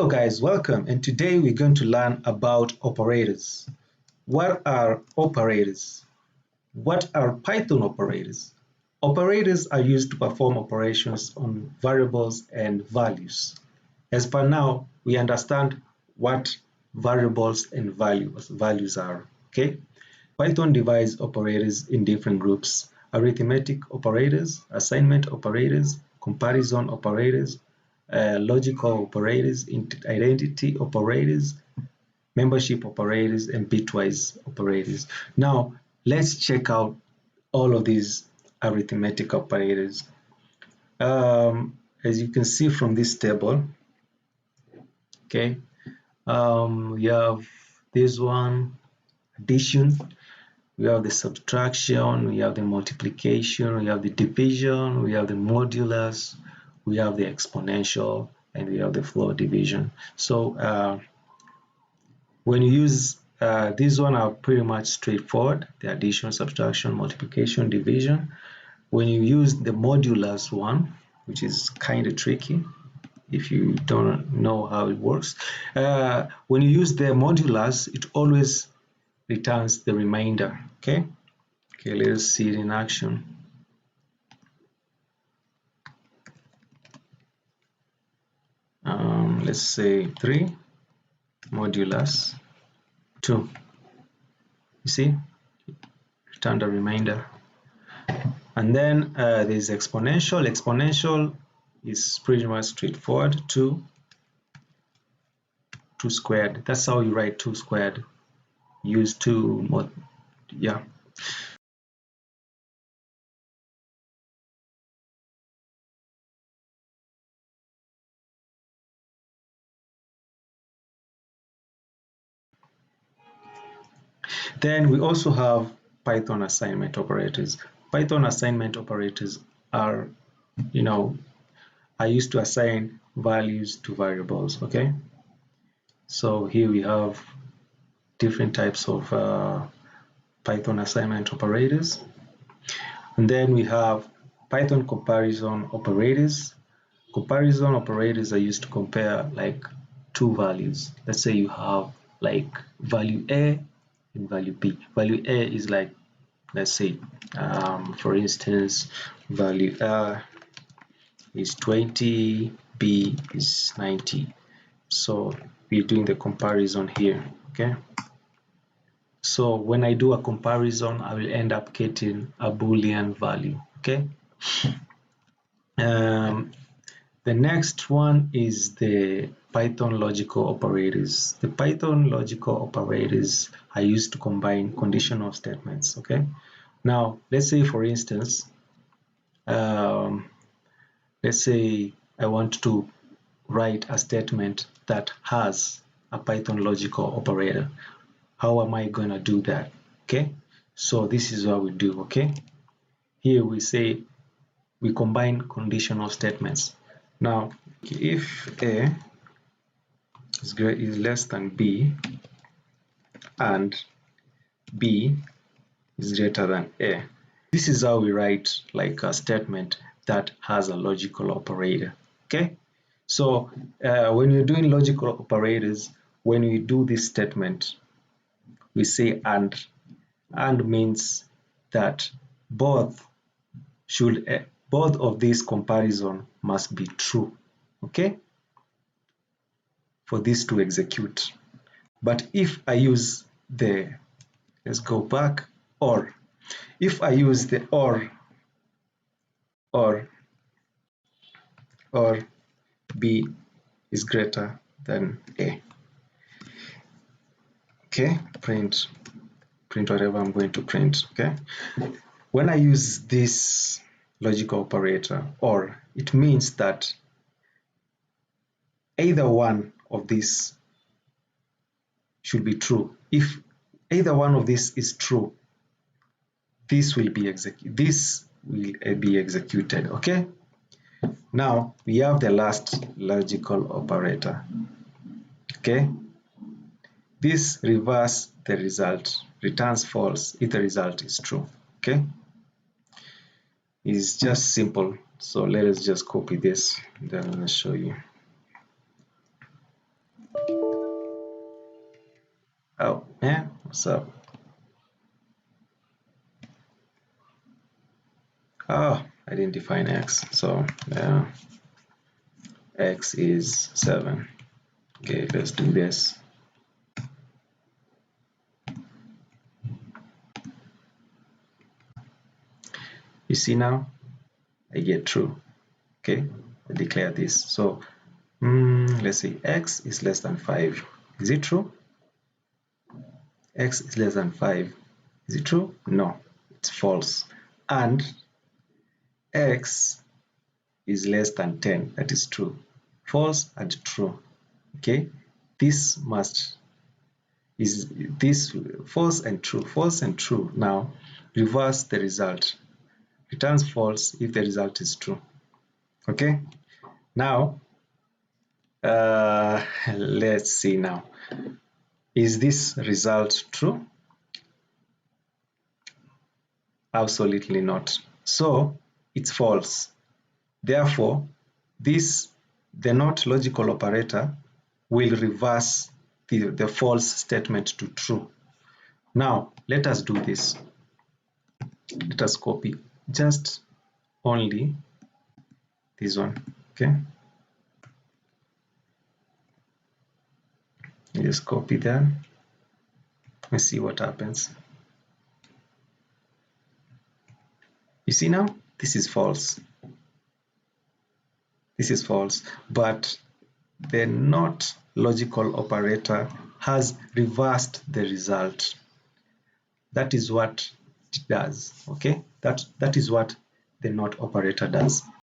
Hello guys, welcome, and today we're going to learn about operators. What are operators? What are Python operators? Operators are used to perform operations on variables and values. As per now, we understand what variables and values are, okay? Python divides operators in different groups: arithmetic operators, assignment operators, comparison operators, logical operators, identity operators, membership operators, and bitwise operators. Now, let's check out all of these arithmetic operators. As you can see from this table, okay, we have this one, addition, we have the subtraction, we have the multiplication, we have the division, we have the modulus, we have the exponential, and we have the floor division. So when you use these one are pretty much straightforward: the addition, subtraction, multiplication, division. When you use the modulus one, which is kind of tricky if you don't know how it works, when you use the modulus, it always returns the remainder. Okay, let us see it in action. Let's say 3 modulus 2. You see, return the remainder. And then there's exponential. Exponential is pretty much straightforward: 2 squared. That's how you write 2 squared. Use 2 mod, yeah. Then we also have Python assignment operators. Python assignment operators are, I used to assign values to variables, okay? So here we have different types of Python assignment operators. And then we have Python comparison operators. Comparison operators are used to compare like two values. Let's say you have like value A and value B. Value A is like, let's say, for instance, value A is 20, B is 90. So we're doing the comparison here, okay? So when I do a comparison, I will end up getting a Boolean value, okay? The next one is the Python logical operators. The Python logical operators are used to combine conditional statements, okay? Now, let's say, for instance, let's say I want to write a statement that has a Python logical operator. How am I going to do that? Okay, so this is what we do, okay? Here we say we combine conditional statements. Now, if A is less than B and B is greater than A, this is how we write like a statement that has a logical operator, okay? So when you're doing logical operators, when we do this statement, we say and. And means that both of these comparison must be true, okay, for this to execute. But if I use the, let's go back, or, if I use the or B is greater than A, okay, print whatever I'm going to print, okay? When I use this logical operator, or, it means that either one of these should be true. If either one of these is true, this will be executed, okay? Now we have the last logical operator, okay? This reverse the result, returns false if the result is true, okay? It's just simple. So let us just copy this, then I'll show you. Oh man, what's up? Oh, I didn't define x, so yeah, x is 7. Okay, let's do this. You see now, I get true. Okay, I declare this. So let's say x is less than 5. Is it true? X is less than 5. Is it true? No, it's false. And x is less than 10. That is true. False and true. Okay, this must is this false and true. False and true. Now reverse the result. Returns false if the result is true. Okay, now let's see now. Is this result true? Absolutely not. So it's false. Therefore, the not logical operator will reverse the false statement to true. Now, let us do this. Let us copy just only this one, okay? Just copy that and see what happens. You see now, this is false. This is false, but the not logical operator has reversed the result. That is what it does, okay? That is what the not operator does.